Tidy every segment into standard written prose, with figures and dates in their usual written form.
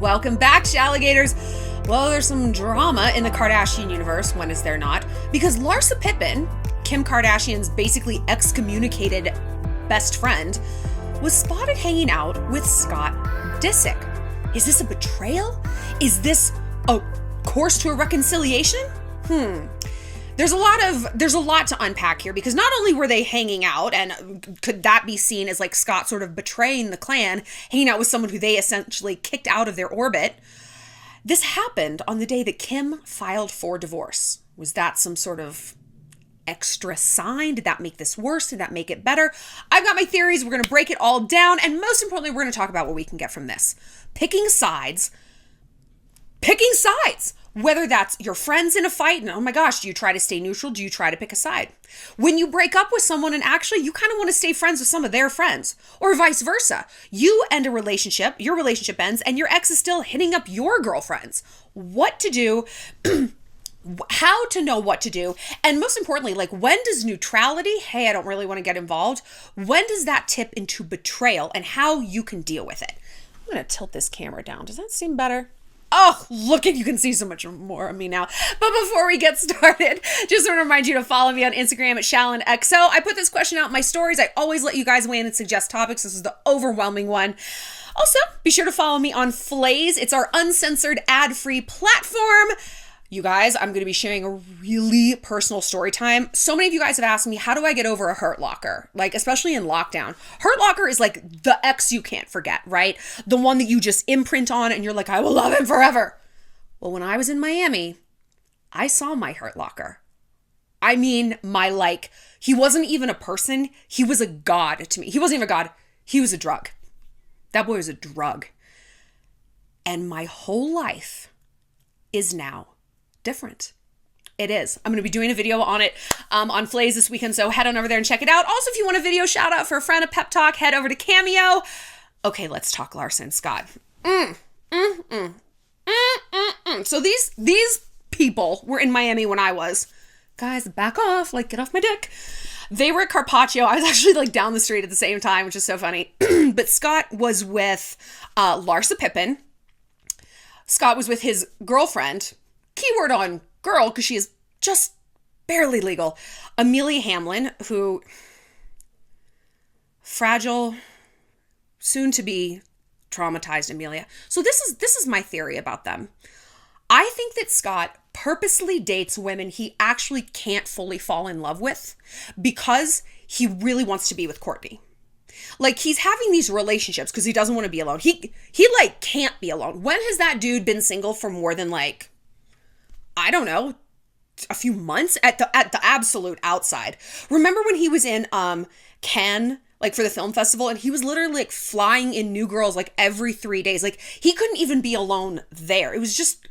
Welcome back, Shalligators. Well, there's some drama in the Kardashian universe. When is there not? Because Larsa Pippen, Kim Kardashian's basically excommunicated best friend, was spotted hanging out with Scott Disick. Is this a betrayal? Is this a course to a reconciliation? There's a lot to unpack here, because not only were they hanging out, and could that be seen as like Scott sort of betraying the clan, hanging out with someone who they essentially kicked out of their orbit. This happened on the day that Kim filed for divorce. Was that some sort of extra sign? Did that make this worse? Did that make it better? I've got my theories. We're going to break it all down. And most importantly, we're going to talk about what we can get from this. Picking sides. Whether that's your friends in a fight, and oh my gosh, do you try to stay neutral? Do you try to pick a side? When you break up with someone and actually you kind of want to stay friends with some of their friends, or vice versa. You end a relationship, your relationship ends, and your ex is still hitting up your girlfriends. What to do, how to know what to do, and most importantly, like, when does neutrality, hey, I don't really want to get involved, when does that tip into betrayal, and how you can deal with it? I'm going to tilt this camera down. Does that seem better? Oh, look, you can see so much more of me now. But before we get started, just want to remind you to follow me on Instagram at shallonxo. I put this question out in my stories. I always let you guys weigh in and suggest topics. This is the overwhelming one. Also, be sure to follow me on Flaze. It's our uncensored, ad-free platform. You guys, I'm going to be sharing a really personal story time. So many of you guys have asked me, how do I get over a hurt locker? Like, especially in lockdown. Hurt locker is like the ex you can't forget, right? The one that you just imprint on and you're like, I will love him forever. Well, when I was in Miami, I saw my hurt locker. I mean, he wasn't even a person. He was a god to me. He wasn't even a god. He was a drug. That boy was a drug. And my whole life is now different. It is. I'm going to be doing a video on it on Flaze this weekend, so head on over there and check it out. Also, if you want a video shout out for a friend, a pep talk, head over to Cameo. Okay, let's talk Larsa and Scott. So these people were in Miami when I was. Guys, back off, like, get off my dick. They were at Carpaccio. I was actually like down the street at the same time, which is so funny. But Scott was with Larsa Pippen. Scott was with his girlfriend, keyword on girl, because she is just barely legal, Amelia Hamlin, who, fragile, soon to be traumatized Amelia. So this is my theory about them. I think that Scott purposely dates women he actually can't fully fall in love with because he really wants to be with Courtney. Like, he's having these relationships because he doesn't want to be alone. He like can't be alone. When has that dude been single for more than, like, I don't know, a few months at the absolute outside? Remember when he was in Cannes, like, for the film festival, and he was literally like flying in new girls like every 3 days. Like, he couldn't even be alone there. It was just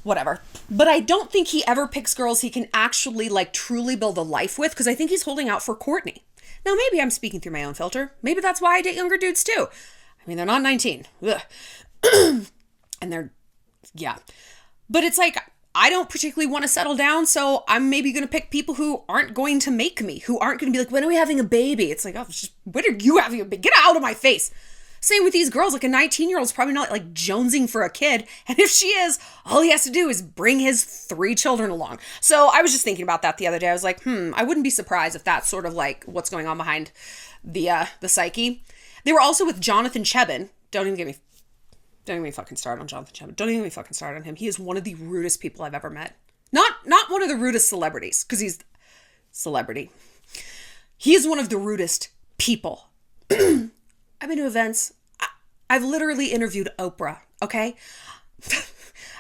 whatever. But I don't think he ever picks girls he can actually like truly build a life with, because I think he's holding out for Courtney. Now, maybe I'm speaking through my own filter. Maybe that's why I date younger dudes too. I mean, they're not 19. And they're, yeah. But it's like, I don't particularly want to settle down, so I'm maybe going to pick people who aren't going to make me, who aren't going to be like, when are we having a baby? It's like, oh, when are you having a baby? Get out of my face. Same with these girls. Like, a 19-year-old is probably not like jonesing for a kid. And if she is, all he has to do is bring his 3 children along. So I was just thinking about that the other day. I was like, I wouldn't be surprised if that's sort of like what's going on behind the psyche. They were also with Jonathan Cheban. Don't even get me fucking started on Jonathan Cheban. Don't even get me fucking started on him. He is one of the rudest people I've ever met. Not one of the rudest celebrities, because he's celebrity. He is one of the rudest people. I've been to events. I've literally interviewed Oprah, okay?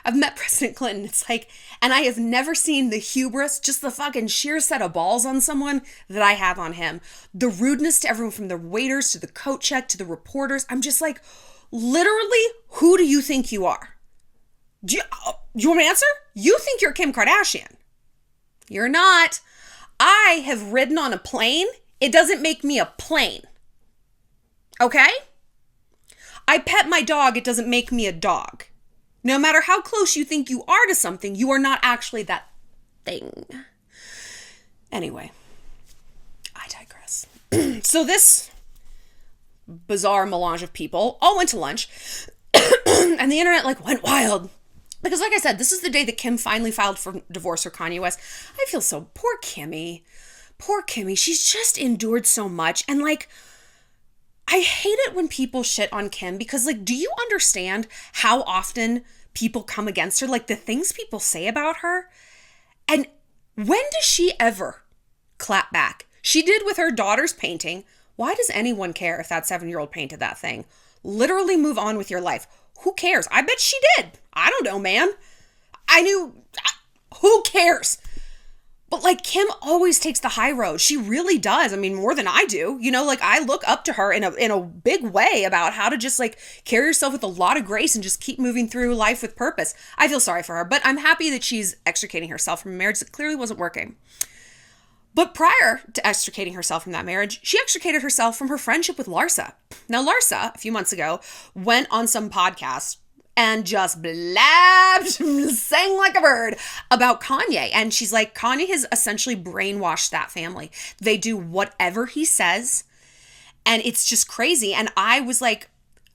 I've met President Clinton. It's like, and I have never seen the hubris, just the fucking sheer set of balls on someone that I have on him. The rudeness to everyone, from the waiters to the coat check to the reporters. I'm just like, literally, who do you think you are? Do you want me to answer? You think you're Kim Kardashian. You're not. I have ridden on a plane. It doesn't make me a plane. Okay? I pet my dog. It doesn't make me a dog. No matter how close you think you are to something, you are not actually that thing. Anyway, I digress. So this bizarre melange of people all went to lunch. And the internet like went wild. Because like I said, this is the day that Kim finally filed for divorce for Kanye West. I feel so, poor Kimmy. Poor Kimmy. She's just endured so much. And like, I hate it when people shit on Kim because like, do you understand how often people come against her? Like the things people say about her? And when does she ever clap back? She did with her daughter's painting. Why does anyone care if that 7-year-old painted that thing? Literally move on with your life. Who cares? I bet she did. I don't know, man. Who cares? But like Kim always takes the high road. She really does. I mean, more than I do. You know, like I look up to her in a big way about how to just like carry yourself with a lot of grace and just keep moving through life with purpose. I feel sorry for her, but I'm happy that she's extricating herself from a marriage that clearly wasn't working. But prior to extricating herself from that marriage, she extricated herself from her friendship with Larsa. Now, Larsa, a few months ago, went on some podcast and just blabbed, sang like a bird about Kanye. And she's like, Kanye has essentially brainwashed that family. They do whatever he says. And it's just crazy. And I was like,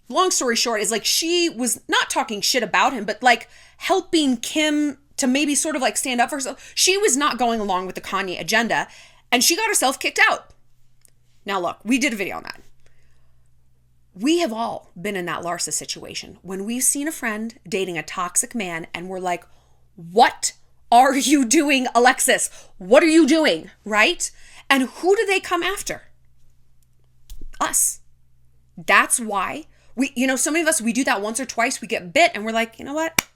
long story short, is like she was not talking shit about him, but like helping Kim to maybe sort of like stand up for herself. She was not going along with the Kanye agenda and she got herself kicked out. Now look, we did a video on that. We have all been in that Larsa situation when we've seen a friend dating a toxic man and we're like, what are you doing, Alexis? What are you doing? Right? And who do they come after? Us. That's why so many of us, we do that once or twice, we get bit and we're like, you know what?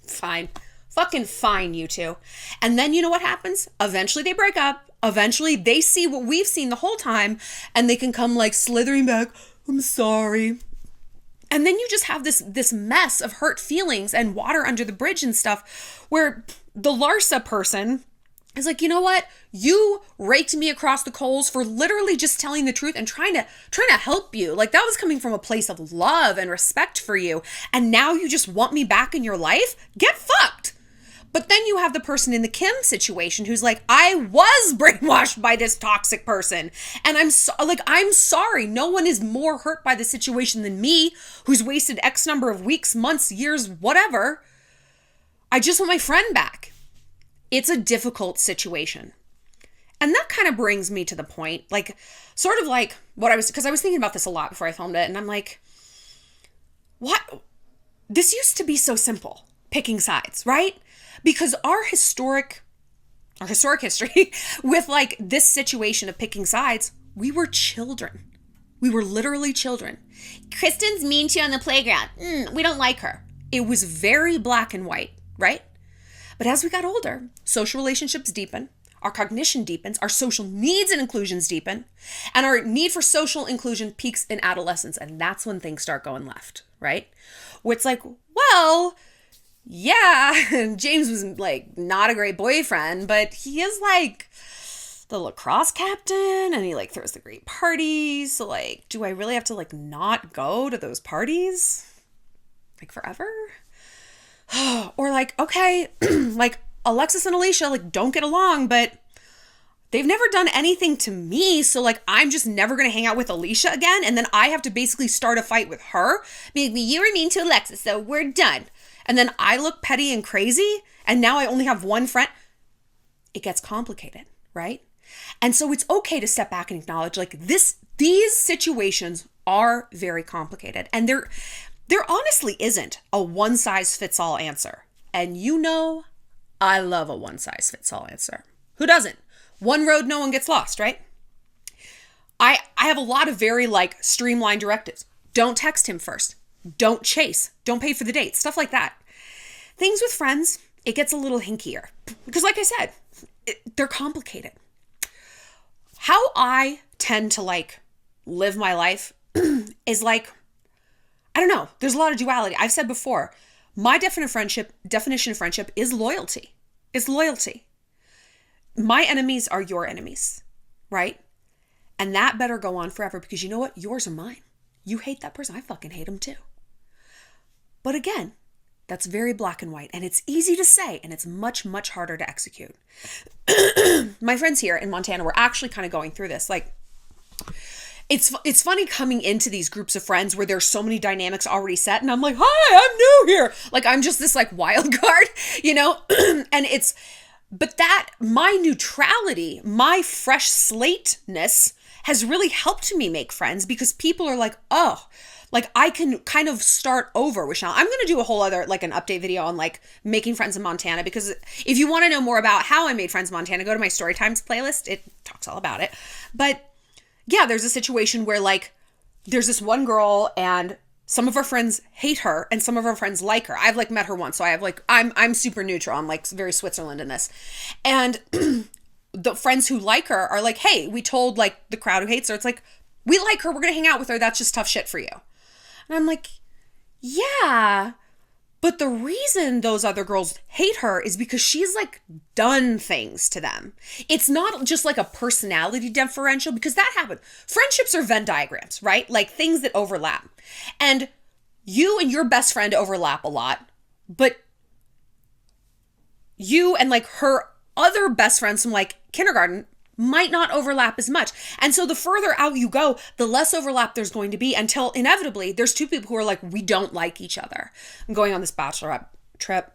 Fine. Fucking fine, you two. And then you know what happens? Eventually they break up. Eventually they see what we've seen the whole time and they can come like slithering back. I'm sorry. And then you just have this mess of hurt feelings and water under the bridge and stuff where the Larsa person is like, you know what? You raked me across the coals for literally just telling the truth and trying to help you. Like that was coming from a place of love and respect for you. And now you just want me back in your life? Get fucked. But then you have the person in the Kim situation who's like, I was brainwashed by this toxic person. And I'm sorry. No one is more hurt by the situation than me, who's wasted X number of weeks, months, years, whatever. I just want my friend back. It's a difficult situation. And that kind of brings me to the point, like, sort of like because I was thinking about this a lot before I filmed it. And I'm like, what? This used to be so simple, picking sides, right? Because our historic history with like this situation of picking sides, we were children. We were literally children. Kristen's mean to you on the playground. We don't like her. It was very black and white, right? But as we got older, social relationships deepen, our cognition deepens, our social needs and inclusions deepen, and our need for social inclusion peaks in adolescence. And that's when things start going left, right? Where it's like, well, yeah, James was like not a great boyfriend, but he is like the lacrosse captain and he like throws the great parties. So like, do I really have to like not go to those parties like forever? Or like, okay, like Alexis and Alicia like don't get along, but they've never done anything to me. So like, I'm just never going to hang out with Alicia again. And then I have to basically start a fight with her. Maybe you were mean to Alexis, so we're done. And then I look petty and crazy, and now I only have one friend. It gets complicated, right? And so it's okay to step back and acknowledge like these situations are very complicated. And there honestly isn't a one-size-fits-all answer. And you know, I love a one-size-fits-all answer. Who doesn't? One road, no one gets lost, right? I have a lot of very like streamlined directives. Don't text him first. Don't chase. Don't pay for the date. Stuff like that. Things with friends, it gets a little hinkier. Because like I said, they're complicated. How I tend to like live my life is like, I don't know. There's a lot of duality. I've said before, my definition of friendship is loyalty. It's loyalty. My enemies are your enemies, right? And that better go on forever because you know what? Yours are mine. You hate that person. I fucking hate him too. But again, that's very black and white and it's easy to say and it's much, much harder to execute. My friends here in Montana were actually kind of going through this. Like, it's funny coming into these groups of friends where there's so many dynamics already set, and I'm like, hi, I'm new here. Like, I'm just this like wild card, you know? But that, my neutrality, my fresh slateness has really helped me make friends, because people are like, oh, like I can kind of start over with Shallon. I'm going to do a whole other, like an update video on like making friends in Montana, because if you want to know more about how I made friends in Montana, go to my story times playlist. It talks all about it. But yeah, there's a situation where like there's this one girl and some of her friends hate her and some of her friends like her. I've like met her once. So I have like, I'm super neutral. I'm like very Switzerland in this. And the friends who like her are like, hey, we told like the crowd who hates her, it's like, we like her. We're going to hang out with her. That's just tough shit for you. And I'm like, yeah, but the reason those other girls hate her is because she's like done things to them. It's not just like a personality differential, because that happened. Friendships are Venn diagrams, right? Like things that overlap. And you and your best friend overlap a lot, but you and like her other best friends from like kindergarten might not overlap as much. And so the further out you go, the less overlap there's going to be, until inevitably there's two people who are like, we don't like each other. I'm going on this bachelorette trip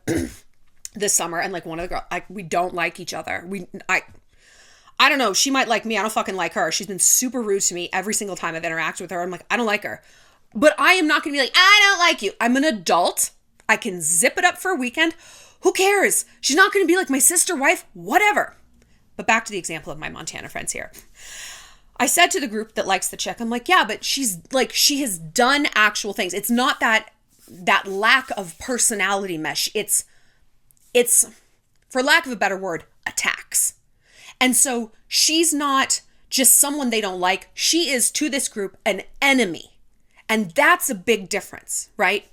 this summer, and like one of the girls, like, we don't like each other. I don't know. She might like me. I don't fucking like her. She's been super rude to me every single time I've interacted with her. I'm like, I don't like her. But I am not going to be like, I don't like you. I'm an adult. I can zip it up for a weekend. Who cares? She's not going to be like my sister, wife, whatever. But back to the example of my Montana friends here. I said to the group that likes the chick, I'm like, yeah, but she's like, she has done actual things. It's not that lack of personality mesh. It's, for lack of a better word, attacks. And so she's not just someone they don't like. She is, to this group, an enemy. And that's a big difference, right?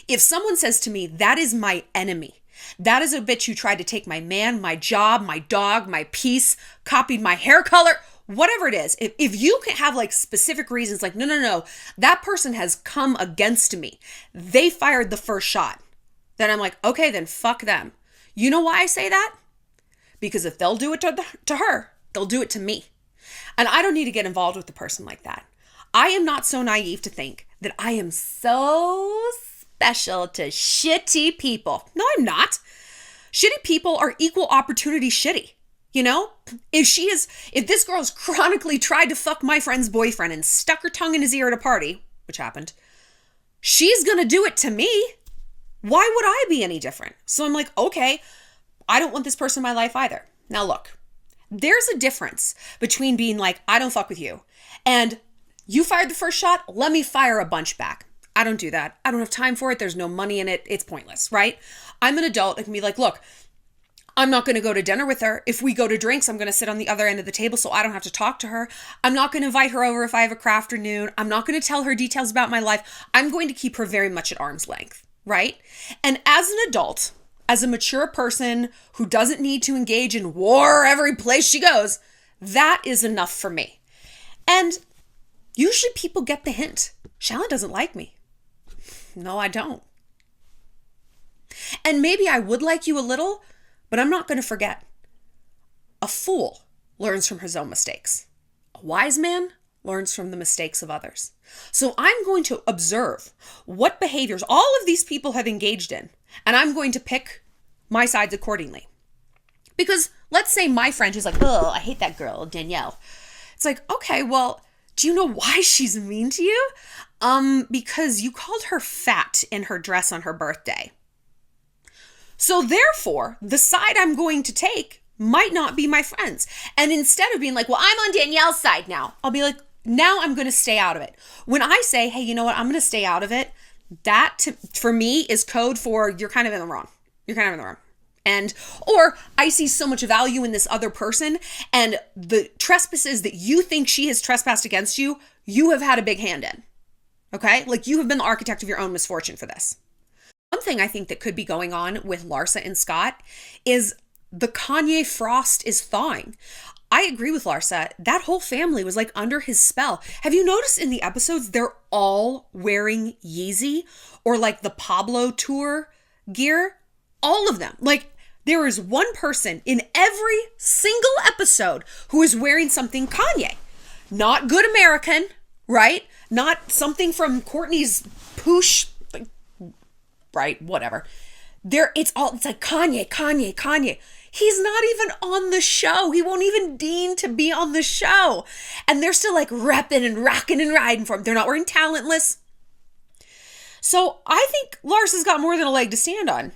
If someone says to me, that is my enemy, that is a bitch who tried to take my man, my job, my dog, my peace, copied my hair color, whatever it is. If you can have like specific reasons, like, no, that person has come against me, they fired the first shot, then I'm like, okay, then fuck them. You know why I say that? Because if they'll do it to her, they'll do it to me. And I don't need to get involved with the person like that. I am not so naive to think that I am so special to shitty people. No, I'm not. Shitty people are equal opportunity shitty. You know, if this girl's chronically tried to fuck my friend's boyfriend and stuck her tongue in his ear at a party, which happened, she's gonna do it to me. Why would I be any different? So I'm like, okay, I don't want this person in my life either. Now look, there's a difference between being like, I don't fuck with you, and you fired the first shot, let me fire a bunch back. I don't do that. I don't have time for it. There's no money in it. It's pointless, right? I'm an adult. I can be like, look, I'm not going to go to dinner with her. If we go to drinks, I'm going to sit on the other end of the table so I don't have to talk to her. I'm not going to invite her over if I have a craft afternoon. I'm not going to tell her details about my life. I'm going to keep her very much at arm's length, right? And as an adult, as a mature person who doesn't need to engage in war every place she goes, that is enough for me. And usually people get the hint. Shallon doesn't like me. No, I don't. And maybe I would like you a little, but I'm not going to forget. A fool learns from his own mistakes. A wise man learns from the mistakes of others. So I'm going to observe what behaviors all of these people have engaged in, and I'm going to pick my sides accordingly. Because let's say my friend who's like, oh, I hate that girl, Danielle. It's like, okay, well, do you know why she's mean to you? Because you called her fat in her dress on her birthday. So therefore, the side I'm going to take might not be my friend's. And instead of being like, well, I'm on Danielle's side now, I'll be like, now I'm going to stay out of it. When I say, hey, you know what, I'm going to stay out of it, that for me is code for you're kind of in the wrong. You're kind of in the wrong. And, or I see so much value in this other person, and the trespasses that you think she has trespassed against you, you have had a big hand in. Okay? Like you have been the architect of your own misfortune for this. One thing I think that could be going on with Larsa and Scott is the Kanye frost is thawing. I agree with Larsa. That whole family was like under his spell. Have you noticed in the episodes, they're all wearing Yeezy or like the Pablo tour gear? All of them. Like there is one person in every single episode who is wearing something Kanye. Not good American, right? Not something from Kourtney's poosh, right? Whatever. It's like Kanye. He's not even on the show. He won't even deign to be on the show. And they're still like repping and rocking and riding for him. They're not wearing talentless. So I think Larsa's got more than a leg to stand on.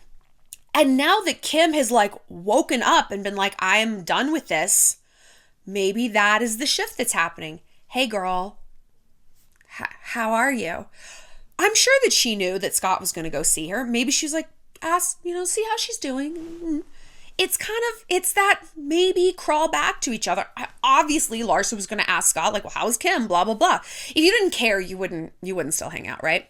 And now that Kim has like woken up and been like, I am done with this, maybe that is the shift that's happening. Hey girl, how are you? I'm sure that she knew that Scott was going to go see her. Maybe she's like, ask, see how she's doing. It's that maybe crawl back to each other. Obviously, Larsa was going to ask Scott, like, well, how is Kim? Blah, blah, blah. If you didn't care, you wouldn't still hang out, right?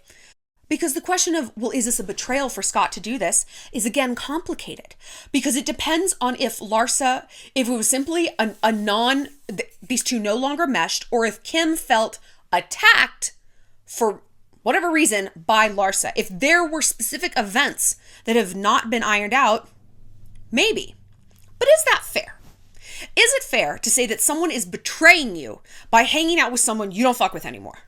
Because the question of, well, is this a betrayal for Scott to do this is again complicated. Because it depends on if it was simply these two no longer meshed, or if Kim felt attacked for whatever reason by Larsa. If there were specific events that have not been ironed out, maybe. But is that fair? Is it fair to say that someone is betraying you by hanging out with someone you don't fuck with anymore?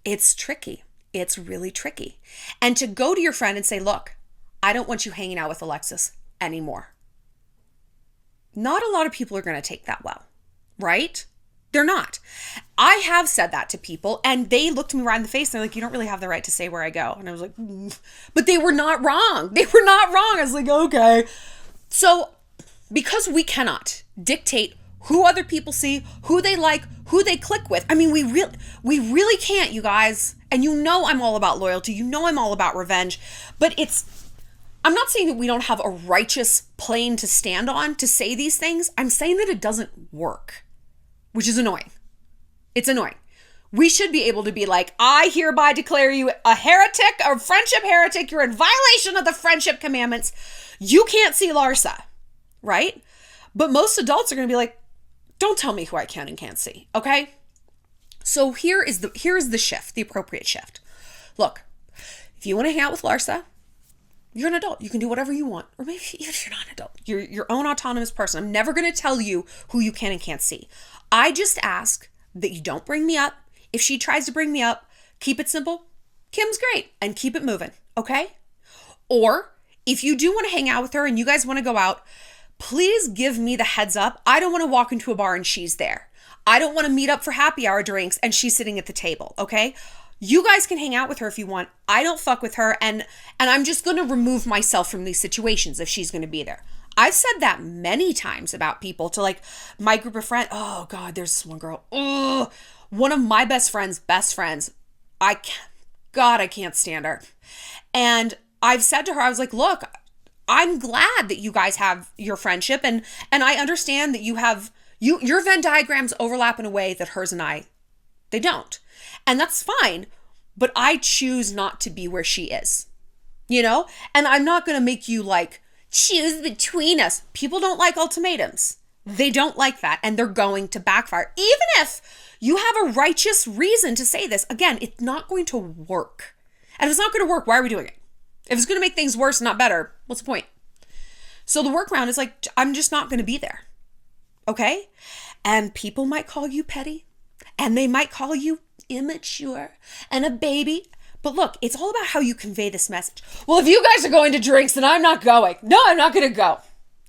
It's tricky. It's really tricky. And to go to your friend and say, look, I don't want you hanging out with Alexis anymore. Not a lot of people are going to take that well, right? They're not. I have said that to people and they looked me right in the face. And they're like, you don't really have the right to say where I go. And I was like, but they were not wrong. They were not wrong. I was like, okay. So because we cannot dictate who other people see, who they like, who they click with. I mean, we really can't, you guys. And I'm all about loyalty. I'm all about revenge. But I'm not saying that we don't have a righteous plane to stand on to say these things. I'm saying that it doesn't work, which is annoying. It's annoying. We should be able to be like, I hereby declare you a heretic, a friendship heretic. You're in violation of the friendship commandments. You can't see Larsa, right? But most adults are going to be like, don't tell me who I can and can't see, okay? So here is the shift, the appropriate shift. Look, if you want to hang out with Larsa, you're an adult. You can do whatever you want. Or maybe even if you're not an adult, you're your own autonomous person. I'm never going to tell you who you can and can't see. I just ask that you don't bring me up. If she tries to bring me up, keep it simple. Kim's great and keep it moving, okay? Or if you do want to hang out with her and you guys want to go out, please give me the heads up. I don't want to walk into a bar and she's there. I don't want to meet up for happy hour drinks and she's sitting at the table, okay? You guys can hang out with her if you want. I don't fuck with her and I'm just going to remove myself from these situations if she's going to be there. I've said that many times about people to like my group of friends. Oh God, there's this one girl. Oh, one of my best friends. I can't stand her. And I've said to her, I was like, look, I'm glad that you guys have your friendship and I understand that you have your Venn diagrams overlap in a way that hers and they don't. And that's fine, but I choose not to be where she is, and I'm not going to make you like choose between us. People don't like ultimatums. They don't like that. And they're going to backfire. Even if you have a righteous reason to say this, again, it's not going to work. And if it's not going to work, why are we doing it? If it's going to make things worse, not better, what's the point? So the workaround is like, I'm just not going to be there. Okay? And people might call you petty and they might call you immature and a baby. But look, it's all about how you convey this message. Well, if you guys are going to drinks, then I'm not going. No, I'm not going to go.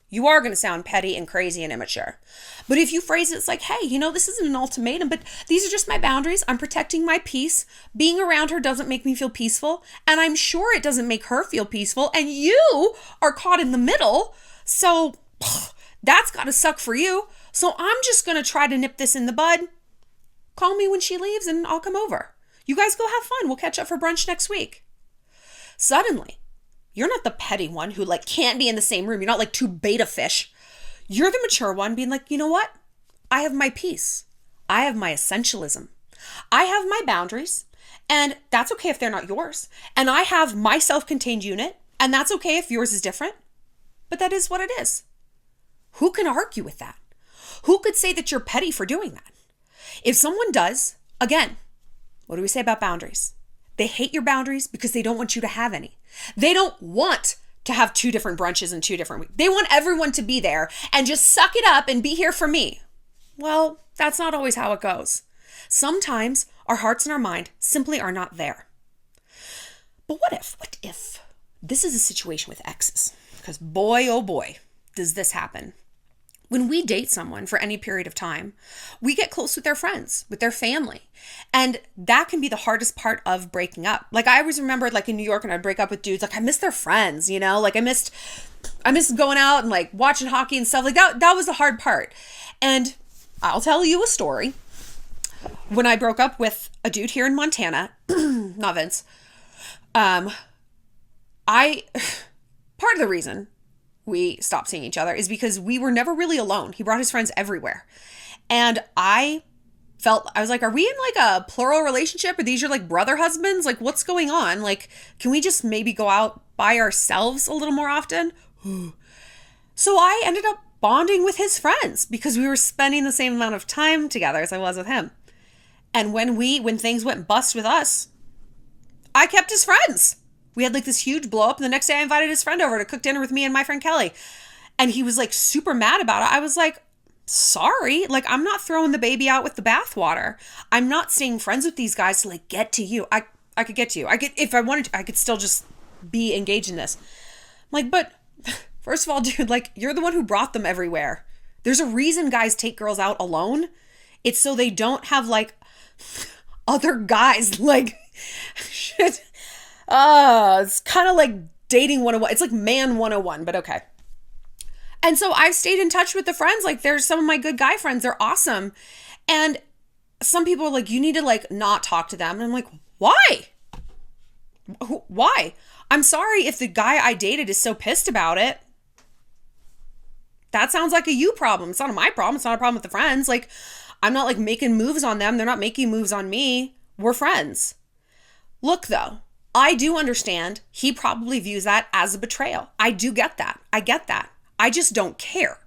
You are going to sound petty and crazy and immature. But if you phrase it, it's like, hey, this isn't an ultimatum, but these are just my boundaries. I'm protecting my peace. Being around her doesn't make me feel peaceful. And I'm sure it doesn't make her feel peaceful. And you are caught in the middle. So that's got to suck for you. So I'm just going to try to nip this in the bud. Call me when she leaves and I'll come over. You guys go have fun. We'll catch up for brunch next week. Suddenly, you're not the petty one who can't be in the same room. You're not like two beta fish. You're the mature one being like, you know what? I have my peace. I have my essentialism. I have my boundaries. And that's okay if they're not yours. And I have my self-contained unit. And that's okay if yours is different. But that is what it is. Who can argue with that? Who could say that you're petty for doing that? If someone does, again, what do we say about boundaries? They hate your boundaries because they don't want you to have any. They don't want to have 2 different brunches in 2 different weeks. They want everyone to be there and just suck it up and be here for me. Well, that's not always how it goes. Sometimes our hearts and our mind simply are not there. But what if this is a situation with exes? Because boy, oh boy, does this happen. When we date someone for any period of time, we get close with their friends, with their family. And that can be the hardest part of breaking up. Like I always remember like in New York and I'd break up with dudes, like I miss their friends, you know, like I missed going out and like watching hockey and stuff like that. That was the hard part. And I'll tell you a story. When I broke up with a dude here in Montana, not Vince, part of the reason we stopped seeing each other is because we were never really alone. He brought his friends everywhere. And I was like, are we in like a plural relationship? Are these your like brother husbands? Like what's going on? Like, can we just maybe go out by ourselves a little more often? So I ended up bonding with his friends because we were spending the same amount of time together as I was with him. And when things went bust with us, I kept his friends. We had like this huge blow up. And the next day I invited his friend over to cook dinner with me and my friend Kelly. And he was like super mad about it. I was like, sorry, like I'm not throwing the baby out with the bathwater. I'm not staying friends with these guys to like get to you. I could get to you. If I wanted to, I could still just be engaged in this. I'm like, but first of all, dude, like you're the one who brought them everywhere. There's a reason guys take girls out alone. It's so they don't have like other guys like shit. It's kind of like dating 101. It's like man 101, but okay. And so I've stayed in touch with the friends. Like there's some of my good guy friends. They're awesome. And some people are like, you need to like not talk to them. And I'm like, why? Why? I'm sorry if the guy I dated is so pissed about it. That sounds like a you problem. It's not my problem. It's not a problem with the friends. Like I'm not like making moves on them. They're not making moves on me. We're friends. Look though. I do understand he probably views that as a betrayal. I do get that. I get that. I just don't care.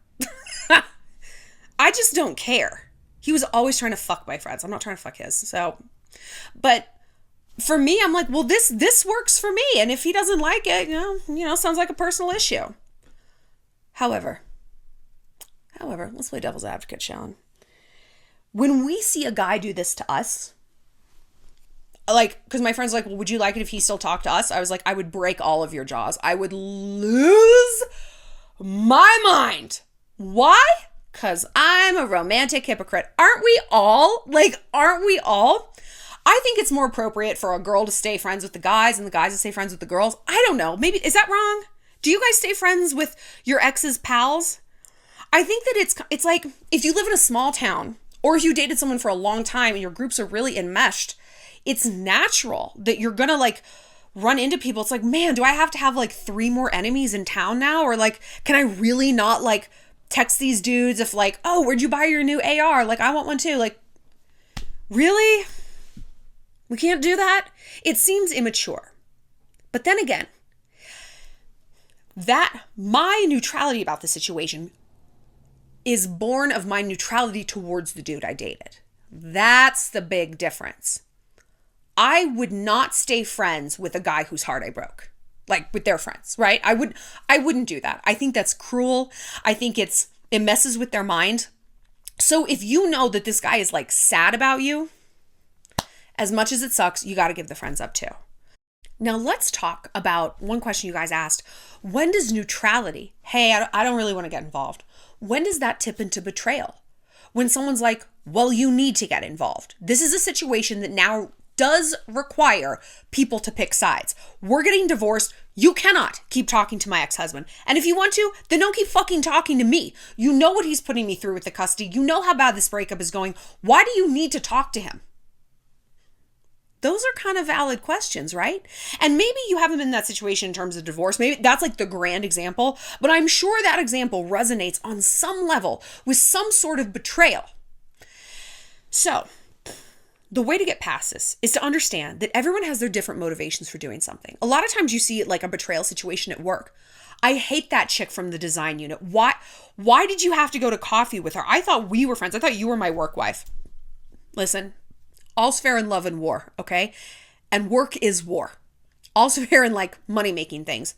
I just don't care. He was always trying to fuck my friends. I'm not trying to fuck his. So, but for me, I'm like, well, this works for me. And if he doesn't like it, sounds like a personal issue. However, let's play devil's advocate, Shallon. When we see a guy do this to us, like, because my friend's like, well, would you like it if he still talked to us? I was like, I would break all of your jaws. I would lose my mind. Why? Because I'm a romantic hypocrite. Aren't we all? Like, aren't we all? I think it's more appropriate for a girl to stay friends with the guys and the guys to stay friends with the girls. I don't know. Maybe, is that wrong? Do you guys stay friends with your ex's pals? I think that it's like, if you live in a small town or if you dated someone for a long time and your groups are really enmeshed, it's natural that you're gonna like run into people. It's like, man, do I have to have like 3 more enemies in town now? Or like, can I really not like text these dudes if like, oh, where'd you buy your new AR? Like, I want one too. Like, really? We can't do that? It seems immature. But then again, that my neutrality about the situation is born of my neutrality towards the dude I dated. That's the big difference. I would not stay friends with a guy whose heart I broke, like with their friends, right? I wouldn't do that. I think that's cruel. I think it messes with their mind. So if you know that this guy is like sad about you, as much as it sucks, you got to give the friends up too. Now let's talk about one question you guys asked. When does neutrality, hey, I don't really want to get involved. When does that tip into betrayal? When someone's like, well, you need to get involved. This is a situation that now does require people to pick sides. We're getting divorced. You cannot keep talking to my ex-husband. And if you want to, then don't keep fucking talking to me. You know what he's putting me through with the custody. You know how bad this breakup is going. Why do you need to talk to him? Those are kind of valid questions, right? And maybe you haven't been in that situation in terms of divorce. Maybe that's like the grand example, but I'm sure that example resonates on some level with some sort of betrayal. So, the way to get past this is to understand that everyone has their different motivations for doing something. A lot of times you see it like a betrayal situation at work. I hate that chick from the design unit. Why did you have to go to coffee with her? I thought we were friends. I thought you were my work wife. Listen, all's fair in love and war, okay? And work is war. Also fair in like money-making things.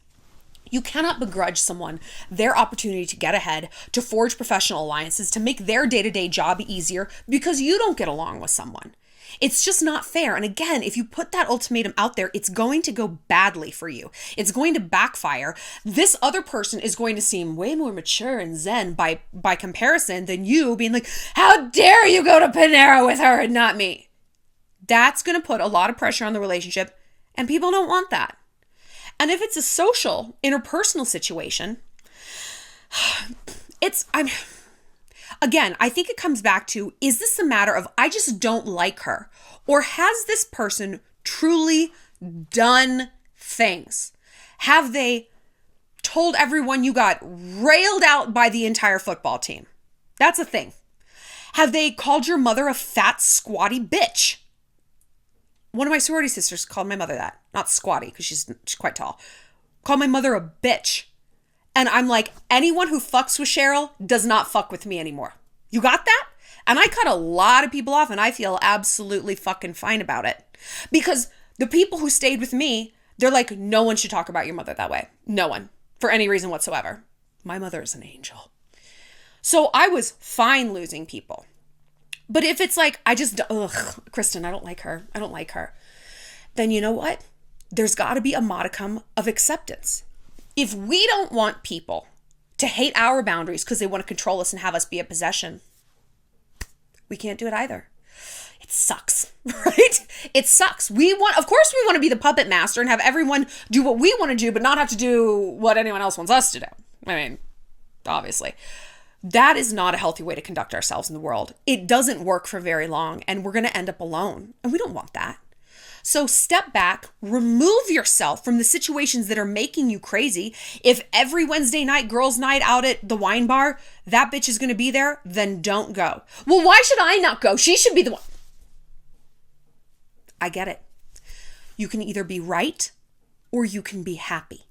You cannot begrudge someone their opportunity to get ahead, to forge professional alliances, to make their day-to-day job easier because you don't get along with someone. It's just not fair. And again, if you put that ultimatum out there, it's going to go badly for you. It's going to backfire. This other person is going to seem way more mature and zen by comparison than you being like, how dare you go to Panera with her and not me? That's going to put a lot of pressure on the relationship, and people don't want that. And if it's a social, interpersonal situation, I think it comes back to, is this a matter of I just don't like her? Or has this person truly done things? Have they told everyone you got railed out by the entire football team? That's a thing. Have they called your mother a fat, squatty bitch? One of my sorority sisters called my mother that. Not squatty, because she's quite tall. Called my mother a bitch. And I'm like, anyone who fucks with Cheryl does not fuck with me anymore. You got that? And I cut a lot of people off, and I feel absolutely fucking fine about it. Because the people who stayed with me, they're like, no one should talk about your mother that way. No one. For any reason whatsoever. My mother is an angel. So I was fine losing people. But if it's like, Kristen, I don't like her. Then you know what? There's got to be a modicum of acceptance. If we don't want people to hate our boundaries because they want to control us and have us be a possession, we can't do it either. It sucks, right? It sucks. Of course we want to be the puppet master and have everyone do what we want to do, but not have to do what anyone else wants us to do. I mean, obviously. That is not a healthy way to conduct ourselves in the world. It doesn't work for very long, and we're going to end up alone, and we don't want that. So step back, remove yourself from the situations that are making you crazy. If every Wednesday night, girls' night out at the wine bar, that bitch is going to be there, then don't go. Well, why should I not go? She should be the one. I get it. You can either be right or you can be happy.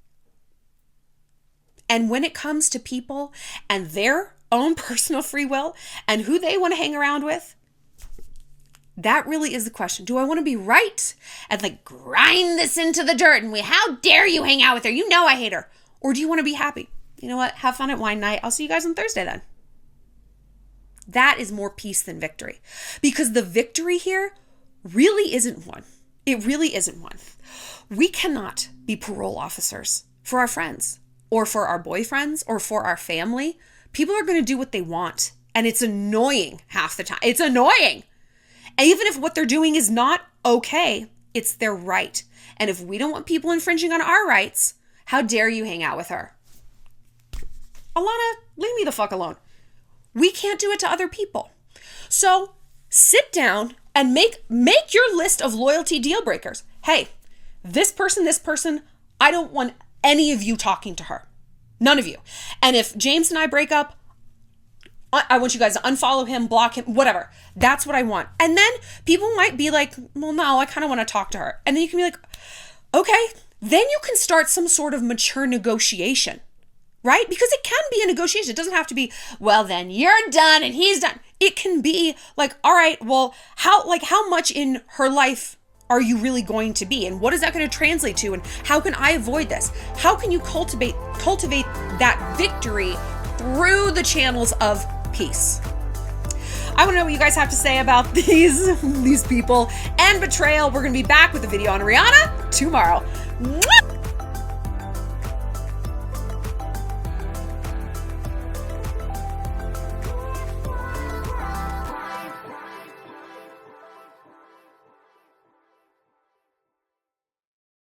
And when it comes to people and their own personal free will and who they want to hang around with, that really is the question. Do I want to be right and like grind this into the dirt and how dare you hang out with her? You know I hate her. Or do you want to be happy? You know what? Have fun at wine night. I'll see you guys on Thursday then. That is more peace than victory. Because the victory here really isn't one. It really isn't one. We cannot be parole officers for our friends or for our boyfriends or for our family. People are going to do what they want. And it's annoying half the time. It's annoying. And even if what they're doing is not okay, it's their right. And if we don't want people infringing on our rights, how dare you hang out with her? Alana, leave me the fuck alone. We can't do it to other people. So sit down and make your list of loyalty deal breakers. Hey, this person, I don't want any of you talking to her. None of you. And if James and I break up, I want you guys to unfollow him, block him, whatever. That's what I want. And then people might be like, well, no, I kind of want to talk to her. And then you can be like, okay, then you can start some sort of mature negotiation, right? Because it can be a negotiation. It doesn't have to be, well, then you're done and he's done. It can be like, all right, well, how much in her life are you really going to be? And what is that going to translate to? And how can I avoid this? How can you cultivate that victory through the channels of peace? I want to know what you guys have to say about these people and betrayal. We're going to be back with a video on Rihanna tomorrow. Mwah!